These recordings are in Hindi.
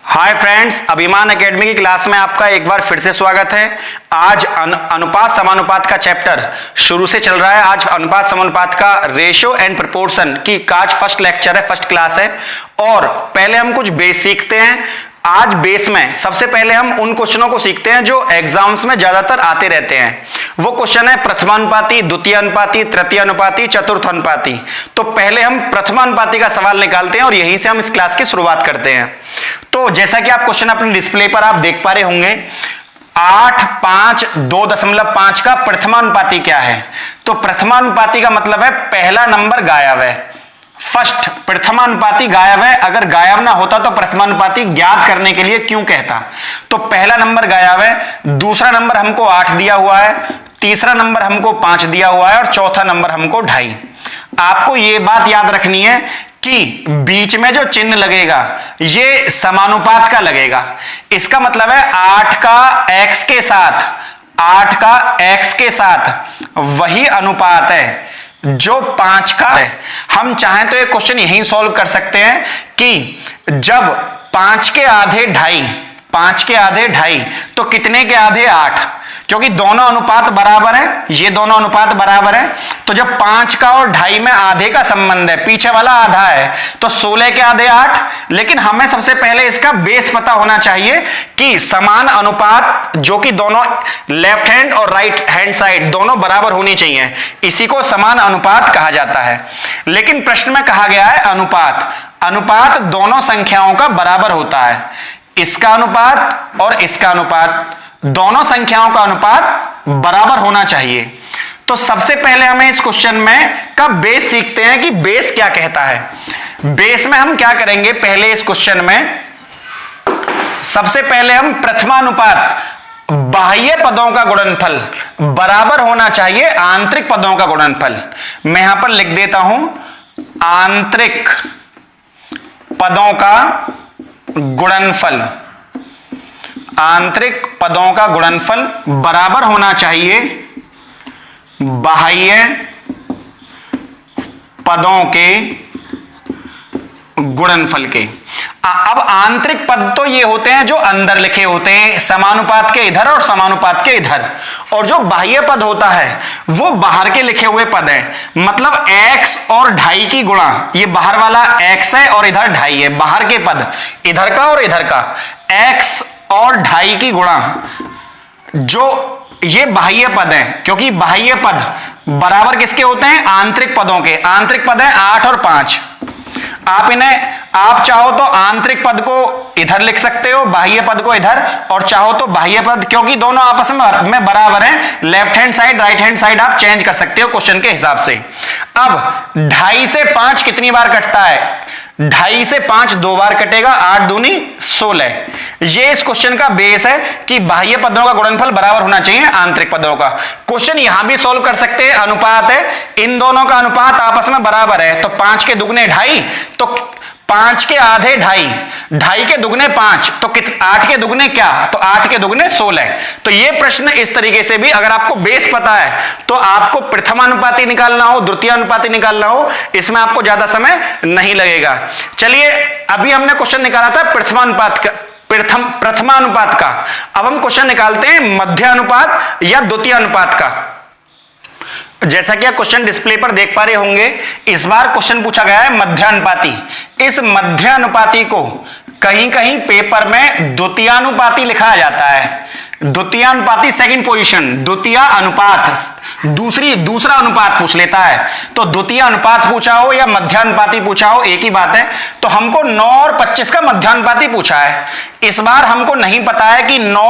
हाय फ्रेंड्स, अभिमान एकेडमी की क्लास में आपका एक बार फिर से स्वागत है। आज अनुपात समानुपात का चैप्टर शुरू से चल रहा है। आज अनुपात समानुपात का रेशियो एंड प्रोपोर्शन की आज फर्स्ट लेक्चर है, फर्स्ट क्लास है। और पहले हम कुछ बेस सीखते हैं। आज बेस में सबसे पहले हम उन क्वेश्चनों को सीखते हैं जो एग्जाम्स में ज्यादातर आते रहते हैं। वो क्वेश्चन है प्रथमानुपाती, द्वितीयानुपाती, तृतीयानुपाती, चतुर्थानुपाती। तो पहले हम प्रथमानुपाती का सवाल निकालते हैं और यहीं से हम इस क्लास की शुरुआत करते हैं। तो जैसा कि आप क्वेश्चन अपने डिस्प्ले पर आप देख पा रहे होंगे, 8, 5, 2.5 का प्रथमानुपाती क्या है। तो प्रथमानुपाती का मतलब है पहला नंबर गायब है। फर्स्ट प्रथमानुपाती गायब है। अगर गायब ना होता तो प्रथमानुपाती ज्ञात करने के लिए क्यों कहता। तो पहला नंबर गायब है, दूसरा नंबर हमको 8 दिया हुआ है, तीसरा नंबर हमको 5 दिया हुआ है और चौथा नंबर हमको 2.5। आपको यह बात याद रखनी है कि बीच में जो चिन्ह लगेगा ये समानुपात का लगेगा। इसका मतलब है 8 का x के साथ, 8 का x के साथ वही अनुपात है जो 5 का है। हम चाहें तो ये क्वेश्चन यहीं सॉल्व कर सकते हैं कि जब 5 के आधे 2.5, 5 के आधे 2.5 तो कितने के आधे 8, क्योंकि दोनों अनुपात बराबर है, ये दोनों अनुपात बराबर है। तो जब 5 का और 2.5 में आधे का संबंध है, पीछे वाला आधा है, तो 16 के आधे 8। लेकिन हमें सबसे पहले इसका बेस पता होना चाहिए कि समान अनुपात जो कि दोनों लेफ्ट हैंड और राइट हैंड साइड दोनों बराबर होनी चाहिए, इसी को समान अनुपात कहा जाता है। लेकिन प्रश्न में कहा गया है अनुपात, अनुपात दोनों संख्याओं का बराबर होता है। इसका अनुपात और इसका अनुपात, दोनों संख्याओं का अनुपात बराबर होना चाहिए। तो सबसे पहले हमें इस क्वेश्चन में का बेस सीखते हैं कि बेस क्या कहता है। बेस में हम क्या करेंगे, पहले इस क्वेश्चन में सबसे पहले हम प्रथमानुपात, बाह्य पदों का गुणनफल बराबर होना चाहिए आंतरिक पदों का गुणनफल। मैं यहां पर लिख देता हूं आंतरिक पदों का गुणनफल, आंतरिक पदों का गुणनफल बराबर होना चाहिए बाह्य पदों के गुणनफल के। अब आंतरिक पद तो ये होते हैं जो अंदर लिखे होते हैं, समानुपात के इधर और समानुपात के इधर। और जो बाह्य पद होता है वो बाहर के लिखे हुए पद है। मतलब x और 2.5 की गुणा, ये बाहर वाला x है और इधर 2.5 है, बाहर के पद इधर का और इधर का, x और 2.5 की गुणा, जो ये बाह्य पद है। क्योंकि बाह्य पद बराबर किसके होते हैं, आंतरिक पदों के। आंतरिक पद है 8 और 5। आप चाहो तो आंतरिक पद को इधर लिख सकते हो, बाह्य पद को इधर, और चाहो तो बाह्य पद, क्योंकि दोनों आपस में बराबर हैं, left hand side right hand side आप चेंज कर सकते हो क्वेश्चन के हिसाब से। अब 2.5 से 5 कितनी बार कटता है, 2.5 से 5 2 बार कटेगा, 8 दूनी 16। ये इस क्वेश्चन का बेस है कि बाह्य पदों का गुणनफल बराबर होना चाहिए आंतरिक पदों का। क्वेश्चन यहां भी सॉल्व कर सकते हैं, अनुपात है, इन दोनों का अनुपात आपस में बराबर है। तो 5 के दुगने 2.5, तो 5 के आधे 2.5, 2.5 के दुगने 5, तो 8 के दुगने क्या, तो 8 के दुगने 16। तो ये प्रश्न इस तरीके से भी, अगर आपको बेस पता है तो आपको प्रथमानुपाती निकालना हो, द्वितीयानुपाती निकालना हो, इसमें आपको ज्यादा समय नहीं लगेगा। चलिए, अभी हमने क्वेश्चन निकाला था प्रथमानुपात का, प्रथमानुपात का। अब हम क्वेश्चन निकालते हैं मध्यानुपात या द्वितीयानुपात का। जैसा कि आप क्वेश्चन डिस्प्ले पर देख पा रहे होंगे, इस बार क्वेश्चन पूछा गया है मध्यानुपाती। इस मध्यानुपाती को कहीं कहीं पेपर में द्वितीयानुपाती लिखा जाता है। द्वितीयानुपाती सेकंड पोजीशन, द्वितीय अनुपात दूसरा अनुपात पूछ लेता है। तो द्वितीय अनुपात पूछा हो या मध्यानुपाती पूछा हो, एक ही बात है। तो हमको 9 और 25 का मध्यानुपाती पूछा है। इस बार हमको नहीं पता है कि 9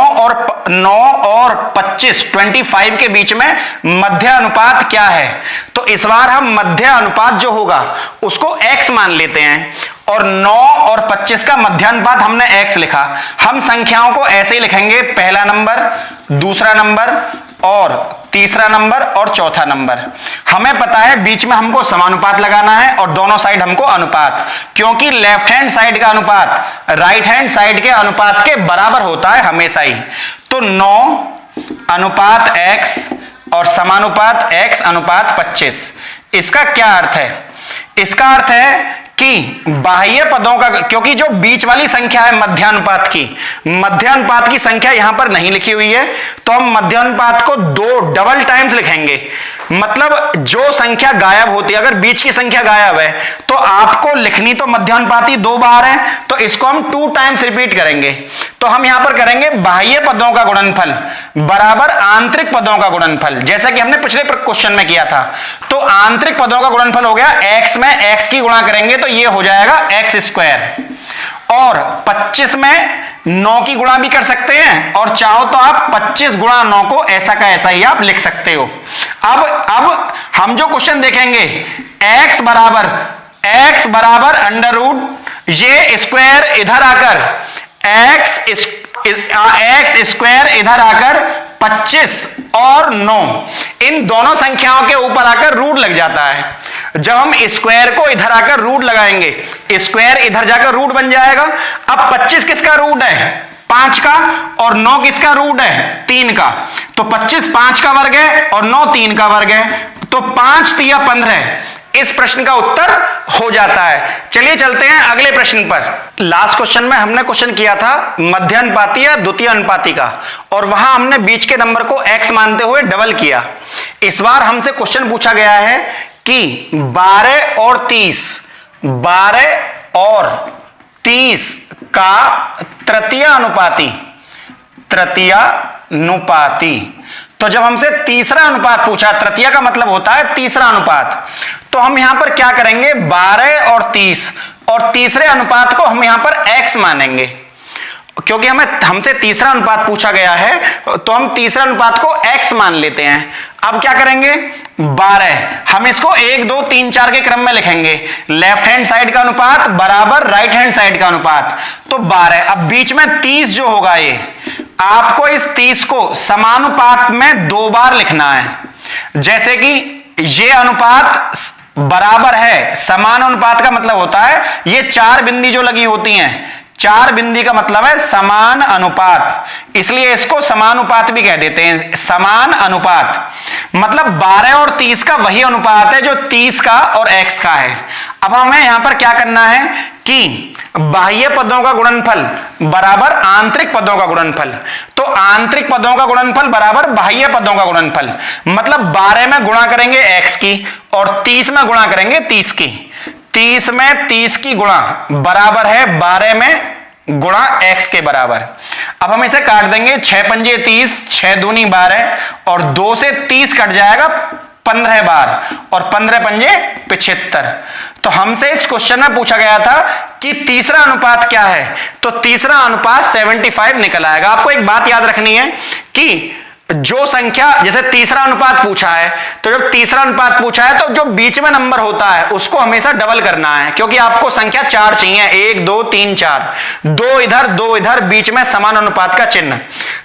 और 25 25 के बीच में मध्य अनुपात क्या है। तो इस बार हम मध्य अनुपात जो होगा उसको x मान लेते हैं, और 9 और 25 का मध्यानुपात हमने x लिखा। हम संख्याओं को ऐसे ही लिखेंगे, पहला नंबर, दूसरा नंबर और तीसरा नंबर और चौथा नंबर। हमें पता है बीच में हमको समानुपात लगाना है और दोनों साइड हमको अनुपात, क्योंकि लेफ्ट हैंड साइड का अनुपात राइट हैंड साइड के अनुपात के बराबर होता है हमेशा ही। तो 9 अनुपात x और समानुपात x अनुपात 25। इसका क्या अर्थ है, इसका अर्थ है कि बाह्य पदों का, क्योंकि जो बीच वाली संख्या है मध्यानुपात की संख्या यहां पर नहीं लिखी हुई है, तो हम मध्यानुपात को दो डबल टाइम्स लिखेंगे। मतलब जो संख्या गायब होती है, अगर बीच की संख्या गायब है तो आपको लिखनी तो मध्यानुपाती दो बार है, तो इसको हम 2 टाइम्स रिपीट करेंगे। तो हम यहां पर करेंगे बाह्य पदों का गुणनफल बराबर आंतरिक पदों का गुणनफल, जैसा कि हमने पिछले क्वेश्चन में किया था। तो आंतरिक पदों का गुणनफल हो गया x में x की गुणा करेंगे तो ये हो जाएगा x², और 25 में 9 की गुणा भी कर सकते हैं, और चाहो तो आप 25 गुणा 9 को ऐसा का ऐसा ही आप लिख सकते हो। अब हम जो क्वेश्चन देखेंगे, x बराबर अंडर रूट ये स्क्वायर इधर आकर x स्क्वायर इधर आकर 25 और 9 इन दोनों संख्याओं के ऊपर आकर रूट लग जाता है। जब हम स्क्वायर को इधर आकर रूट लगाएंगे, स्क्वायर इधर जाकर रूट बन जाएगा। अब 25 किसका रूट है? 5 का, और 9 किसका रूट है? 3 का। तो 25 5 का वर्ग है और 9 3 का वर्ग है, तो 5 3 15 इस प्रश्न का उत्तर हो जाता है। चलिए चलते हैं अगले प्रश्न पर। लास्ट क्वेश्चन में हमने क्वेश्चन किया था मध्यानुपाती या द्वितीय अनुपाती का, और वहां हमने बीच के नंबर को x मानते हुए डबल किया। इस बार हमसे क्वेश्चन पूछा गया है कि 12 और 30 का तृतीय अनुपाती। तो जब हमसे तीसरा अनुपात पूछा, तृतीय का मतलब होता है तीसरा अनुपात, तो हम यहां पर क्या करेंगे? 12 और 30 और तीसरे अनुपात को हम यहां पर x मानेंगे, क्योंकि हमसे तीसरा अनुपात पूछा गया है, तो हम तीसरा अनुपात को x मान लेते हैं। अब क्या करेंगे? 12 हम इसको 1 2 3 4 के क्रम में लिखेंगे। लेफ्ट हैंड साइड का अनुपात बराबर राइट हैंड साइड का अनुपात, तो 12। अब बीच में 30 जो होगा, ये आपको इस 30 को समानुपात में 2 बार लिखना है। जैसे कि ये अनुपात बराबर है, समान अनुपात का मतलब होता है ये 4 बिंदी जो लगी होती हैं, 4 बिंदी का मतलब है समान अनुपात, इसलिए इसको समानुपात भी कह देते हैं। समान अनुपात मतलब 12 और 30 का वही अनुपात है जो 30 का और x का है। अब हमें यहां पर क्या करना है कि बाह्य पदों का गुणनफल बराबर आंतरिक पदों का गुणनफल, तो आंतरिक पदों का गुणनफल बराबर बाह्य पदों का गुणनफल, मतलब 12 में गुणा करेंगे x की और 30 में गुणा करेंगे 30 की। 30 में 30 की गुणा बराबर है 12 में गुणा x के बराबर। अब हम इसे काट देंगे, 6 पंजे 30, 6 दूनी 12, और 2 से 30 कट जाएगा 15 बार, और 15 पंजे 75। तो हमसे इस क्वेश्चन में पूछा गया था कि तीसरा अनुपात क्या है, तो तीसरा अनुपात 75 निकल आएगा। आपको एक बात याद रखनी है कि जो संख्या, जैसे तीसरा अनुपात पूछा है, तो जब तीसरा अनुपात पूछा है तो जो बीच में नंबर होता है उसको हमेशा डबल करना है, क्योंकि आपको संख्या 4 चाहिए, 1 2 3 4, 2 इधर 2 इधर, बीच में समान अनुपात का चिन्ह,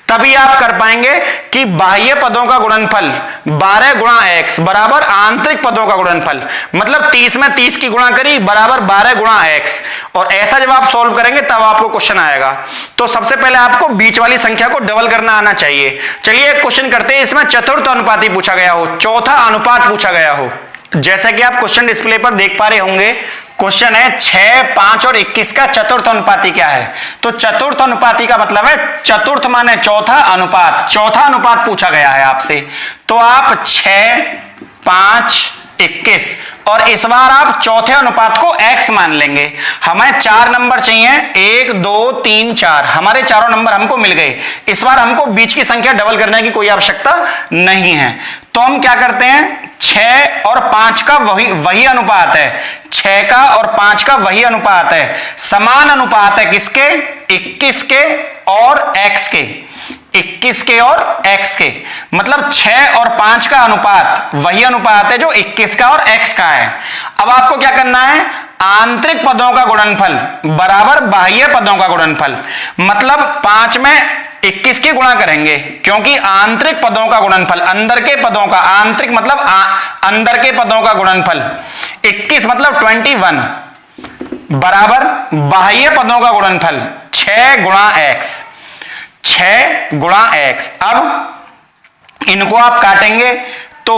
तभी आप कर पाएंगे कि बाह्य पदों का गुणनफल 12 गुणा x बराबर आंतरिक पदों का गुणनफल, मतलब 30 में 30 की गुणा करी बराबर 12 गुणा x, और ऐसा जब आप सॉल्व करेंगे तब आपको क्वेश्चन आएगा। तो सबसे पहले आपको बीच वाली संख्या को डबल करना आना चाहिए। चलिए एक क्वेश्चन करते हैं, इसमें चतुर्थ अनुपाती पूछा गया हो, चौथा अनुपात पूछा गया हो। जैसा कि आप क्वेश्चन डिस्प्ले पर देख पा रहे होंगे, क्वेश्चन है 6, 5 और 21 का चतुर्थ अनुपाती क्या है। तो चतुर्थ अनुपाती का मतलब है चतुर्थ माने चौथा अनुपात, चौथा अनुपात पूछा गया है आपसे। तो आप 6, 5, 21 और इस बार आप चौथे अनुपात को x मान लेंगे। हमें 4 नंबर चाहिए, 1 2 3 4, हमारे चारों नंबर हमको मिल गए। इस बार हमको बीच की संख्या डबल करने की कोई आवश्यकता नहीं है। तो हम क्या करते हैं, 6 और 5 का वही अनुपात है, 6 का और 5 का वही अनुपात है, समान अनुपात है किसके? 21 के और x के, 21 के और x के, मतलब 6 और 5 का अनुपात वही अनुपात है जो 21 का और x का है। अब आपको क्या करना है, आंतरिक पदों का गुणनफल बराबर बाह्य पदों का गुणनफल, मतलब 5 में 21 की गुणा करेंगे, क्योंकि आंतरिक पदों का गुणनफल, अंदर के पदों का, आंतरिक मतलब अंदर के पदों का गुणनफल 21 मतलब 21 बराबर बाह्य पदों का गुणनफल 6 गुणा x, 6 गुणा x। अब इनको आप काटेंगे तो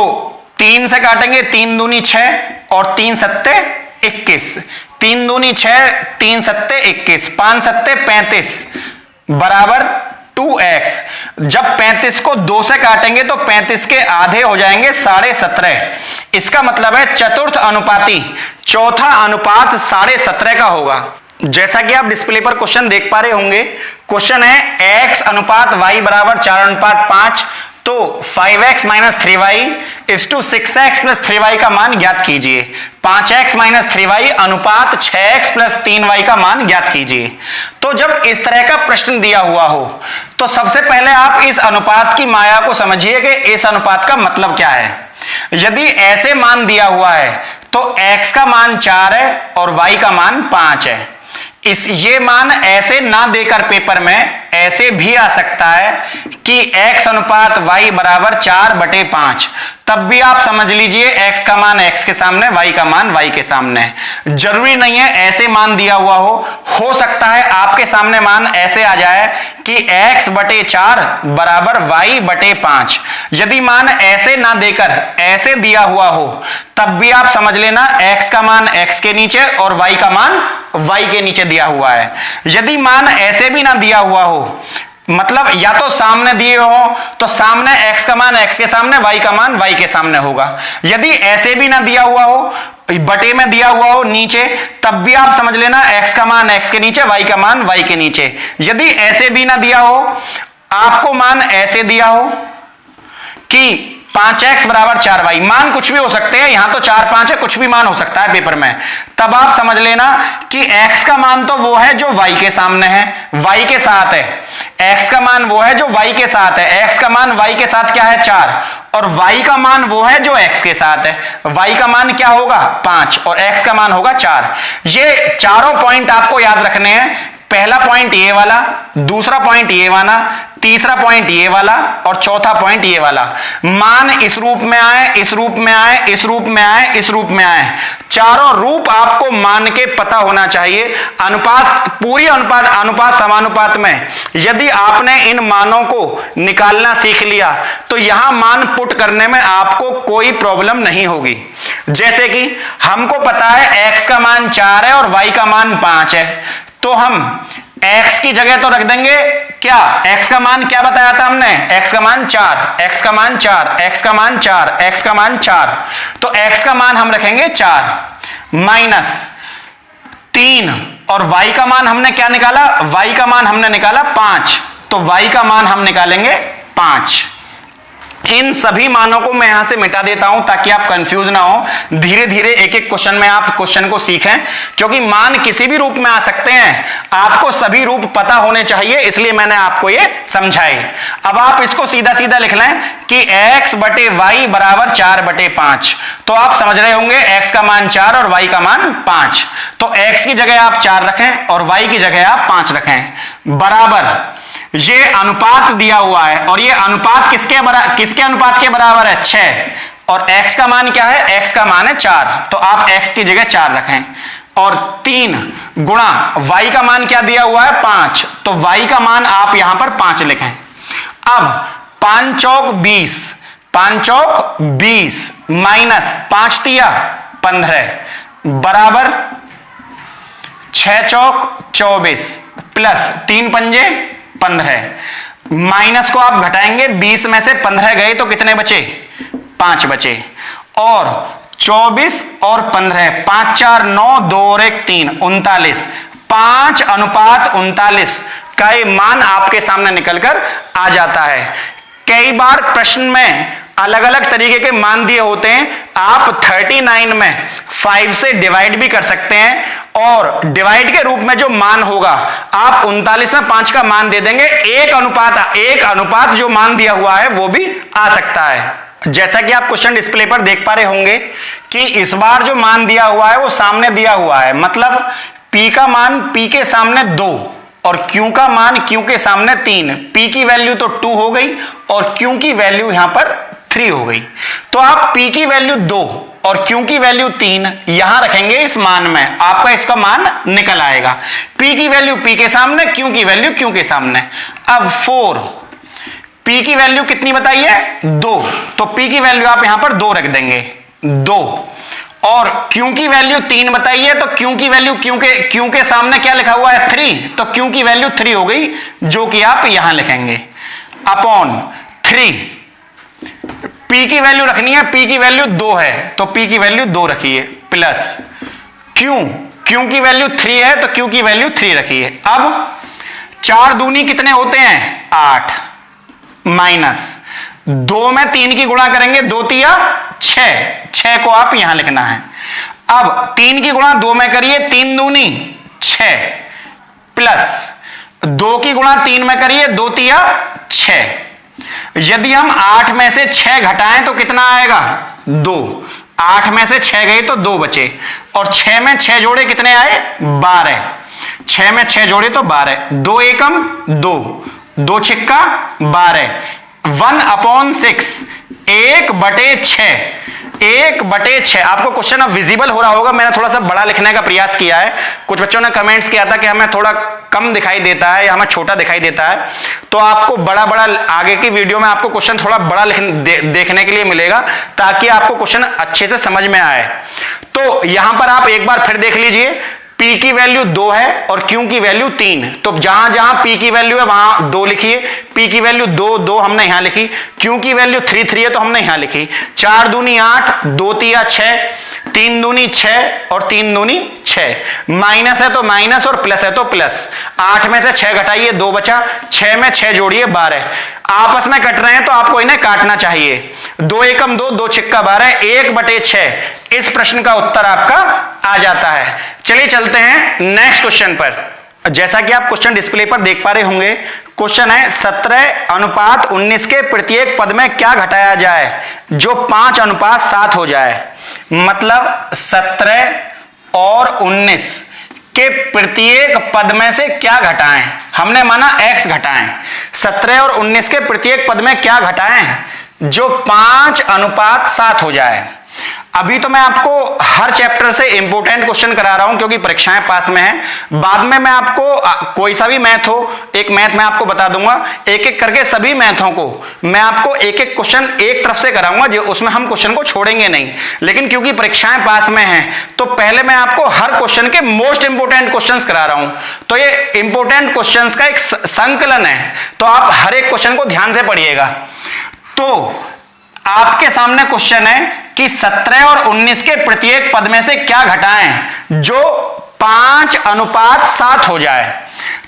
3 से काटेंगे, 3 दूनी 6 और 3 सत्ते 21, 3 दूनी 6, 3 सत्ते 21, 5 सत्ते 35 बराबर 2x। जब 35 को 2 से काटेंगे तो 35 के आधे हो जाएंगे 17.5। इसका मतलब है चतुर्थ अनुपाती चौथा अनुपात 17.5 का होगा। जैसा कि आप डिस्प्ले पर क्वेश्चन देख पा रहे होंगे, क्वेश्चन है x अनुपात y बराबर 4:5, तो 5x minus 3y is to 6x plus 3y का मान ज्ञात कीजिए। 5x माइनस 3y अनुपात 6x प्लस 3y का मान ज्ञात कीजिए। तो जब इस तरह का प्रश्न दिया हुआ हो तो सबसे पहले आप इस अनुपात की माया को समझिए कि इस अनुपात का मतलब क्या है। यदि ऐसे मान दिया हुआ है तो x का मान 4 है और y का मान 5 है। ये मान ऐसे ना देकर पेपर में ऐसे भी आ सकता है कि x अनुपात y बराबर 4/5, तब भी आप समझ लीजिए x का मान x के सामने, y का मान y के सामने। जरूरी नहीं है ऐसे मान दिया हुआ हो सकता है आपके सामने मान ऐसे आ जाए कि x/4 बराबर y/5। यदि मान ऐसे ना देकर ऐसे दिया हुआ हो तब भी आप समझ लेना x का मान x के नीचे और y का मान y के नीचे दिया हुआ है। यदि मान ऐसे भी ना दिया हुआ हो, मतलब या तो सामने दिए हो तो सामने x का मान x के सामने, y का मान y के सामने होगा। यदि ऐसे भी ना दिया हुआ हो, बटे में दिया हुआ हो नीचे, तब भी आप समझ लेना x का मान x के नीचे, y का मान y के नीचे। यदि ऐसे भी ना दिया हो, आपको मान ऐसे दिया हो कि 5x बराबर 4y, मान कुछ भी हो सकते हैं, यहां तो 4 5 है, कुछ भी मान हो सकता है पेपर में, तब आप समझ लेना कि x का मान तो वो है जो y के सामने है, y के साथ है। x का मान वो है जो y के साथ है। x का मान y के साथ क्या है 4, और y का मान वो है जो x के साथ है। y का मान क्या होगा 5 और x का मान होगा 4। ये चारों पॉइंट आपको याद रखने हैं। पहला पॉइंट ये वाला, दूसरा पॉइंट ये वाला, तीसरा पॉइंट ये वाला और चौथा पॉइंट ये वाला। मान इस रूप में आए, इस रूप में आए, इस रूप में आए, इस रूप में आए, चारों रूप आपको मान के पता होना चाहिए। अनुपात, पूरी अनुपात समानुपात में यदि आपने इन मानों को निकालना सीख लिया तो यहां मान पुट करने में आपको कोई प्रॉब्लम नहीं होगी। जैसे कि हमको पता है x का मान 4 है और y का मान 5 है, तो हम x की जगह तो रख देंगे क्या, x का मान क्या बताया था हमने, x का मान 4, x का मान 4, x का मान 4, x का मान 4, तो x का मान हम रखेंगे 4 माइनस 3 और y का मान हमने क्या निकाला, y का मान हमने निकाला 5, तो y का मान हम निकालेंगे 5। इन सभी मानों को मैं यहां से मिटा देता हूं ताकि आप कंफ्यूज ना हो। धीरे धीरे एक एक क्वेश्चन में आप क्वेश्चन को सीखें, क्योंकि मान किसी भी रूप में आ सकते हैं, आपको सभी रूप पता होने चाहिए, इसलिए मैंने आपको ये समझाई। अब आप इसको सीधा सीधा लिख लें कि x बटे y बराबर 4/5, तो आप समझ रहे होंगे x का मान 4 और y का मान 5, तो x की जगह आप 4 रखें और y की जगह आप 5 रखें, बराबर ये अनुपात दिया हुआ है और ये अनुपात किसके अनुपात के बराबर है 6, और x का मान क्या है, x का मान है 4, तो आप x की जगह 4 रखें, और 3 गुणा y का मान क्या दिया हुआ है 5, तो y का मान आप यहां पर 5 लिखें। अब 5 चौक 20, 5 चौक 20 माइनस 5 तिया 15 बराबर 6 चौक 24 प्लस 3 पंजे 15। माइनस को आप घटाएंगे, 20 में से 15 गए तो कितने बचे, 5 बचे, और 24 और 15, 5 4 9, 2 और 1 3, 39, 5 अनुपात 39 का ये मान आपके सामने निकलकर आ जाता है। कई बार प्रश्न में अलग अलग तरीके के मान दिए होते हैं, आप 39 में 5 से डिवाइड भी कर सकते हैं, और डिवाइड के रूप में जो मान होगा आप 39 में 5 का मान दे देंगे, एक अनुपात जो मान दिया हुआ है वो भी आ सकता है। जैसा कि आप क्वेश्चन डिस्प्ले पर देख पा रहे होंगे कि इस बार जो मान दिया हुआ है वो सामने दिया हुआ है, मतलब p का मान p के सामने 2 और q का मान q के सामने 3, p की वैल्यू तो 2 हो गई और q की वैल्यू यहां पर 3 हो गई, तो आप p की वैल्यू 2 और q की वैल्यू 3 यहां रखेंगे इस मान में, आपका इसका मान निकल आएगा। p की वैल्यू p के सामने, q की वैल्यू q के सामने। अब 4, p की वैल्यू कितनी बताइए 2, तो p की वैल्यू आप यहां पर 2 रख देंगे 2, और क्यू की वैल्यू 3 बताइए, तो क्यू की वैल्यू क्यू के सामने क्या लिखा हुआ है 3, तो क्यू की वैल्यू 3 हो गई, जो कि आप यहां लिखेंगे अपॉन 3। पी की वैल्यू रखनी है, पी की वैल्यू 2 है तो पी की वैल्यू 2 रखिए, प्लस क्यू की वैल्यू 3 है तो क्यू की वैल्यू 3 रखिए। अब 4 दूनी कितने होते हैं 8, माइनस 2 में 3 की गुणा करेंगे, 2 तिया 6 को आप यहां लिखना है। अब 3 की गुणा 2 में करिए, 3 दूनी 6, प्लस 2 की गुणा 3 में करिए, 2 तिया 6। यदि हम 8 में से 6 घटाएं तो कितना आएगा 2, 8 में से 6 गए तो 2 बचे, और 6 में 6 जोड़े कितने आए 12, 6 में 6 जोड़े तो 12, 2 एकम 2, 2 छिक्का 12, 1/6, 1/6। आपको क्वेश्चन अब विजिबल हो रहा होगा, मैंने थोड़ा सा बड़ा लिखने का प्रयास किया है। कुछ बच्चों ने कमेंट्स किया था कि हमें थोड़ा कम दिखाई देता है या हमें छोटा दिखाई देता है, तो आपको बड़ा आगे की वीडियो में आपको क्वेश्चन थोड़ा बड़ा देखने के लिए मिलेगा, ताकि आपको क्वेश्चन अच्छे से समझ में आए। तो यहां पर आप एक बार फिर देख लीजिए, P की वैल्यू 2 है और Q की वैल्यू 3, तो जहां जहां P की वैल्यू है वहां 2 लिखिए, P की वैल्यू 2 हमने यहां लिखी, Q की वैल्यू 3 है तो हमने यहां लिखी। 4 दूनी 8, 2 तिया 6, 3 दूनी 6 और 3 दूनी 6, माइनस है तो माइनस और प्लस है तो प्लस। 8 में से 6 घटाइए, 2 बचा, 6 में 6 जोड़िए 12, आपस में कट रहे हैं तो आपको इन्हें काटना चाहिए, 2 एकम 2, 2 छिक्का 12, 1/6। इस प्रश्न का उत्तर आपका आ जाता है। चलिए चलते हैं नेक्स्ट क्वेश्चन पर। जैसा कि आप क्वेश्चन डिस्प्ले पर देख पा रहे होंगे, क्वेश्चन है 17:19 के प्रत्येक पद में क्या घटाया जाए जो 5:7 हो जाए। मतलब 17 और 19 के प्रत्येक पद में से क्या घटाएं, हमने माना x घटाएं, 17 और 19 के प्रत्येक पद में क्या घटाएं जो 5:7 हो जाए। अभी तो मैं आपको हर चैप्टर से इंपोर्टेंट क्वेश्चन करा रहा हूं क्योंकि परीक्षाएं पास में हैं। बाद में मैं आपको कोई सा भी मैथ हो, एक मैथ मैं आपको बता दूंगा, एक एक करके सभी मैथों को मैं आपको एक एक क्वेश्चन एक तरफ से कराऊंगा, जो उसमें हम क्वेश्चन को छोड़ेंगे नहीं। लेकिन क्योंकि परीक्षाएं पास में हैं तो पहले मैं आपको हर क्वेश्चन के मोस्ट इंपोर्टेंट क्वेश्चन करा रहा हूं। तो ये इंपोर्टेंट क्वेश्चन का एक संकलन है, तो आप हर एक क्वेश्चन को ध्यान से पढ़िएगा। तो आपके सामने क्वेश्चन है कि 17 और 19 के प्रत्येक पद में से क्या घटाएं जो 5:7 हो जाए।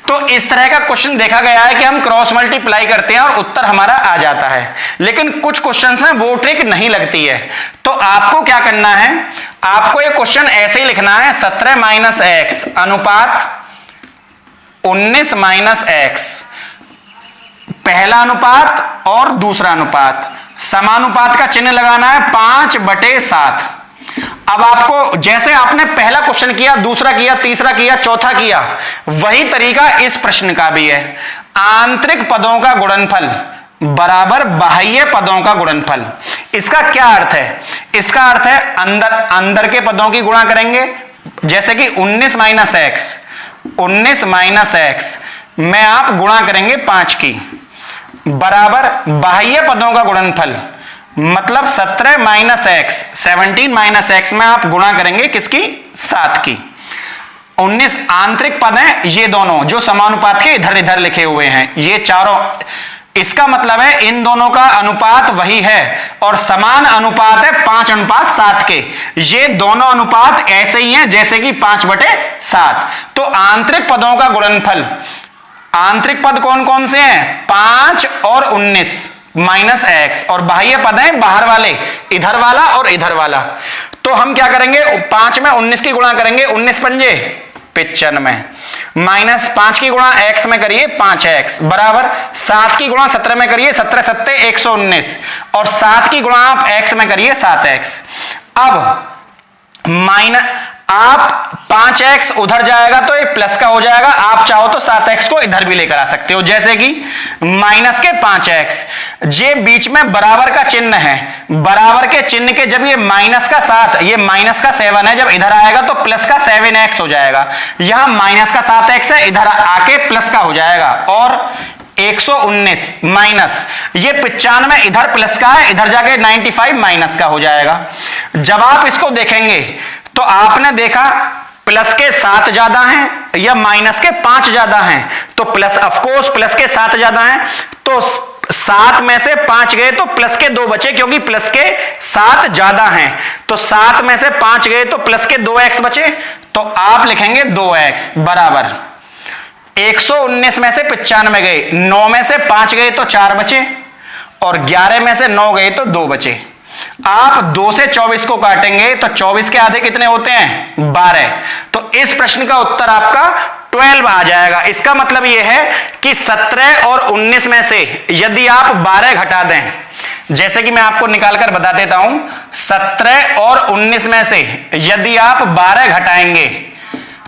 तो इस तरह का क्वेश्चन देखा गया है कि हम क्रॉस मल्टीप्लाई करते हैं और उत्तर हमारा आ जाता है, लेकिन कुछ क्वेश्चंस में वो ट्रिक नहीं लगती है। तो आपको क्या करना है, आपको ये क्वेश्चन ऐसे ही लिखना है, 17 - x अनुपात 19 - x, पहला अनुपात और दूसरा अनुपात, समानुपात का चिन्ह लगाना है 5/7। अब आपको जैसे आपने पहला क्वेश्चन किया, दूसरा किया, तीसरा किया, चौथा किया, वही तरीका इस प्रश्न का भी है। आंतरिक पदों का गुणनफल बराबर बाह्य पदों का गुणनफल। इसका क्या अर्थ है, इसका अर्थ है अंदर के पदों की गुणा करेंगे, जैसे कि 19 - x में आप गुणा करेंगे 5 की, बराबर बाह्य पदों का गुणनफल, मतलब 17 - x, 17 - x में आप गुणा करेंगे किसकी 7 की। 19 आंतरिक पद हैं ये दोनों जो समानुपात के इधर इधर लिखे हुए हैं, ये चारों। इसका मतलब है इन दोनों का अनुपात वही है और समान अनुपात है 5:7 के। ये दोनों अनुपात ऐसे ही हैं जैसे कि 5/7। तो आंतरिक पदों का गुणनफल, आंतरिक पद कौन कौन से हैं, 5 और 19 -x, और बाह्य पद हैं बाहर वाले, इधर वाला और इधर वाला। तो हम क्या करेंगे, 5 में 19 की गुणा करेंगे, 19 पंजे 95, -5 की गुणा x में करिए 5x, बराबर 7 की गुणा 17 में करिए 17 × 7 = 119, और 7 की गुणा आप x में करिए 7x। अब आप 5x उधर जाएगा तो ये प्लस का हो जाएगा, आप चाहो तो 7x को इधर भी लेकर आ सकते हो, जैसे कि माइनस के 5x। ये बीच में बराबर का चिन्ह है, बराबर के चिन्ह के जब ये माइनस का 7, ये माइनस का 7 है, जब इधर आएगा तो प्लस का 7x हो जाएगा। यहां माइनस का 7x है, इधर आके प्लस का हो जाएगा। और 119 माइनस ये 95 इधर प्लस का है, इधर जाके 95 माइनस का हो जाएगा। जब आप इसको देखेंगे तो आपने देखा प्लस के 7 ज्यादा हैं या माइनस के 5 ज्यादा हैं, तो प्लस ऑफकोर्स प्लस के 7 ज्यादा हैं, तो 7 में से 5 गए तो प्लस के 2 बचे, क्योंकि प्लस के 7 ज्यादा हैं। तो 7 में से 5 गए तो प्लस के 2x बचे, तो आप लिखेंगे 2x बराबर 119 में से 95 गए, 9 में से 5 गए तो 4 बचे, और 11 में से 9 गए तो 2 बचे। आप 2 से 24 को काटेंगे तो 24 के आधे कितने होते हैं? 12। तो इस प्रश्न का उत्तर आपका 12 आ जाएगा। इसका मतलब यह है कि 17 और 19 में से यदि आप 12 घटा दें, जैसे कि मैं आपको निकालकर बता देता हूं, 17 और 19 में से यदि आप 12 घटाएंगे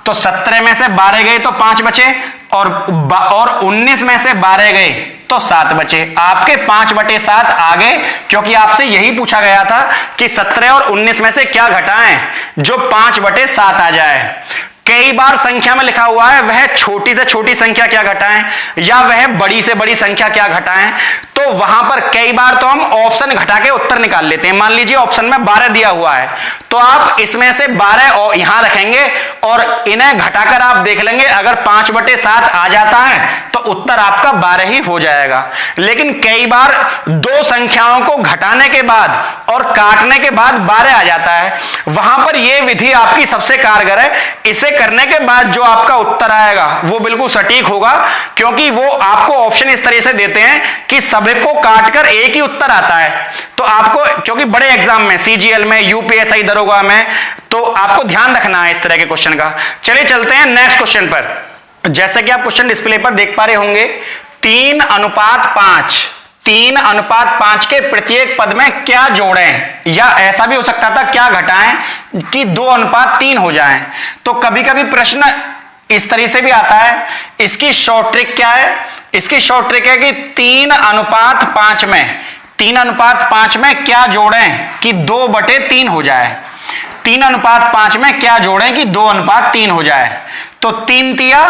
तो 17 में से 12 गए तो 5 बचे, और 19 में से 12 गए तो 7 बचे। आपके 5/7 आ गए, क्योंकि आपसे यही पूछा गया था कि 17 और 19 में से क्या घटाएं जो 5/7 आ जाए। कई बार संख्या में लिखा हुआ है वह छोटी से छोटी संख्या क्या घटाएं या वह बड़ी से बड़ी संख्या क्या घटाएं, तो वहां पर कई बार तो हम ऑप्शन घटा के उत्तर निकाल लेते हैं। मान लीजिए ऑप्शन में 12 दिया हुआ है, तो आप इसमें से 12 और यहां रखेंगे और इन्हें घटाकर आप देख लेंगे, अगर 5/7 आ जाता है तो उत्तर आपका 12 ही हो जाएगा। लेकिन कई बार दो संख्याओं को घटाने के बाद और काटने के बाद 12 आ जाता है, वहां पर यह विधि आपकी सबसे कारगर है। इसे करने के बाद जो आपका उत्तर आएगा वो बिल्कुल सटीक होगा, क्योंकि वो आपको ऑप्शन इस तरह से देते हैं कि सभी को काटकर एक ही उत्तर आता है। तो आपको, क्योंकि बड़े एग्जाम में सीजीएल में, यूपीएससी दरोगा में, तो आपको ध्यान रखना है इस तरह के क्वेश्चन का। चलिए चलते हैं नेक्स्ट क्वेश्चन पर। जैसे कि आप क्वेश्चन डिस्प्ले पर देख पा रहे होंगे, 3:5 3:5 के प्रत्येक पद में क्या जोड़ें, या ऐसा भी हो सकता था क्या घटाएं कि 2:3 हो जाएं। तो कभी कभी प्रश्न इस तरह से भी आता है। इसकी शॉर्ट ट्रिक क्या है? इसकी शॉर्ट ट्रिक है कि 3:5 में 3:5 में क्या जोड़ें कि 2/3 हो जाए। 3:5 में क्या जोड़ें कि 2:3 हो जाए। तो 3 तिया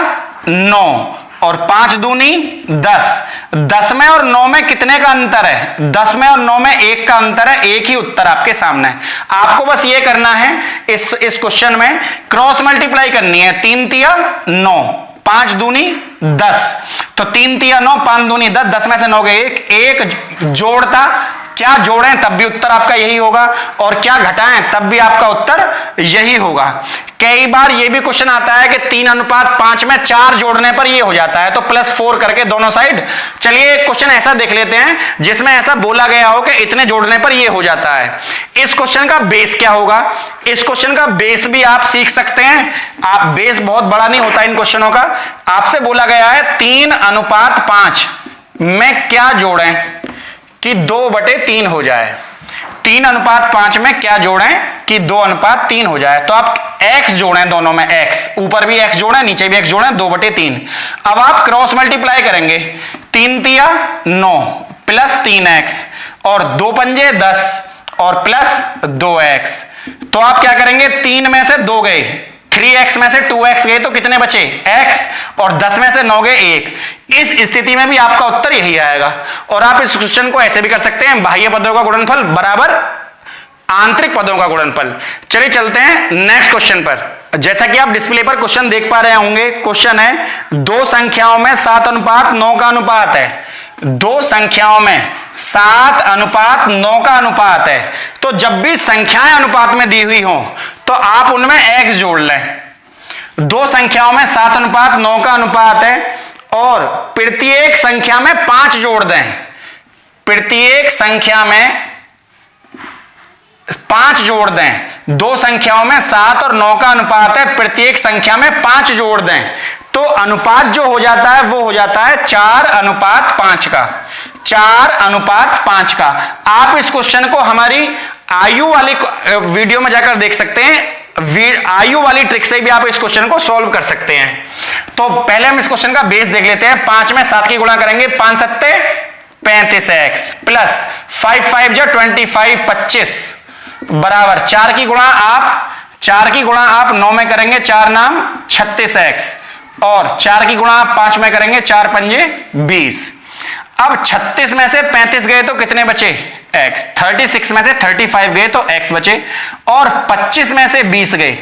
9 और 5 दूनी 10। 10 में और 9 में कितने का अंतर है? 10 में और 9 में 1 का अंतर है। एक ही उत्तर आपके सामने है। आपको बस ये करना है, इस क्वेश्चन में क्रॉस मल्टीप्लाई करनी है। 3 तिया 9, 5 दूनी 10। तो 3 तिया 9, 5 दूनी 10, 10 में से 9 गए 1 जोड़ता, क्या जोड़ें तब भी उत्तर आपका यही होगा, और क्या घटाएं तब भी आपका उत्तर यही होगा। कई बार यह भी क्वेश्चन आता है कि 3:5 में 4 जोड़ने पर यह हो जाता है, तो +4 करके दोनों साइड। चलिए एक क्वेश्चन ऐसा देख लेते हैं जिसमें ऐसा बोला गया हो कि इतने जोड़ने पर यह हो जाता है। इस क्वेश्चन का बेस क्या होगा? इस क्वेश्चन का बेस भी आप सीख सकते हैं। आप बेस बहुत बड़ा नहीं होता इन क्वेश्चनों का। आपसे बोला गया है 3:5 में क्या जोड़ें कि 2/3 हो जाए। 3:5 में क्या जोड़ें कि 2:3 हो जाए। तो आप x जोड़ें, दोनों में x, ऊपर भी x जोड़ें नीचे भी x जोड़ें, 2/3। अब आप क्रॉस मल्टीप्लाई करेंगे। 3 तिया 9 प्लस 3x और 2 पंजे 10 और प्लस 2x। तो आप क्या करेंगे? 3 में से 2 गए, 3x में से 2x गए तो कितने बचे? x, और 10 में से 9 गए 1। इस स्थिति में भी आपका उत्तर यही आएगा। और आप इस क्वेश्चन को ऐसे भी कर सकते हैं, बाह्य पदों का गुणनफल बराबर आंतरिक पदों का गुणनफल। चलिए चलते हैं नेक्स्ट क्वेश्चन पर। जैसा कि आप डिस्प्ले पर क्वेश्चन देख पा रहे होंगे, क्वेश्चन है दो संख्याओं में 7:9 का अनुपात है। दो संख्याओं में 7:9 का अनुपात है। तो जब भी संख्याएं अनुपात में दी हुई हो तो आप उनमें x जोड़ लें। दो संख्याओं में 7:9 का अनुपात है और प्रत्येक संख्या में 5 जोड़ दें। प्रत्येक संख्या में 5 जोड़ दें। दो संख्याओं में 7 और 9 का अनुपात है, प्रत्येक संख्या में 5 जोड़ दें, तो अनुपात जो हो जाता है वो हो जाता है 4:5 का। 4:5 का। आप इस क्वेश्चन को हमारी आयु वाली वीडियो में जाकर देख सकते हैं। आयु वाली ट्रिक से भी आप इस क्वेश्चन को सॉल्व कर सकते हैं। तो पहले हम इस क्वेश्चन का बेस देख लेते हैं। 5 में 7 की गुणा करेंगे, 5 सत्ते 35x प्लस 5 5 जो 25 25 बराबर 4 की गुणा आप 9 में करेंगे, 4 नाम 36x और 4 की गुणा 5 में करेंगे, 4 पंजे 20। अब 36 में से 35 गए तो कितने बचे? x। 36 में से 35 गए तो x बचे, और 25 में से 20 गए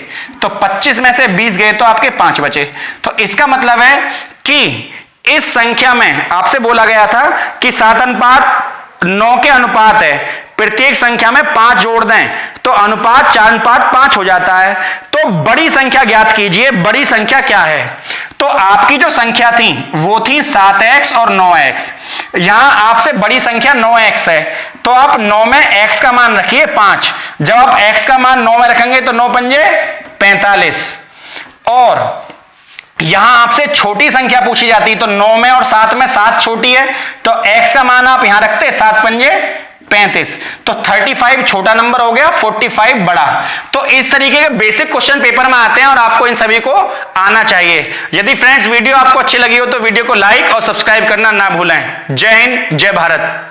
तो 25 में से 20 गए तो आपके 5 बचे। तो इसका मतलब है कि इस संख्या में आपसे बोला गया था कि 7:9 के अनुपात है, प्रत्येक संख्या में 5 जोड़ दें तो अनुपात 4:5 हो जाता है। तो बड़ी संख्या ज्ञात कीजिए, बड़ी संख्या क्या है? तो आपकी जो संख्या थी वो थी 7x और 9x। यहां आपसे बड़ी संख्या 9x है, तो आप 9 में x का मान रखिए 5। जब आप x का मान 9 में रखेंगे तो 9 पंजे 45। और यहां आपसे छोटी संख्या पूछी जाती, तो 9 में और 7 में 7 छोटी है, तो x का मान आप यहां रखते 7 पंजे 35। तो 35 छोटा नंबर हो गया, 45 बड़ा। तो इस तरीके के बेसिक क्वेश्चन पेपर में आते हैं और आपको इन सभी को आना चाहिए। यदि फ्रेंड्स वीडियो आपको अच्छी लगी हो तो वीडियो को लाइक और सब्सक्राइब करना ना भूलें। जय हिंद, जय भारत।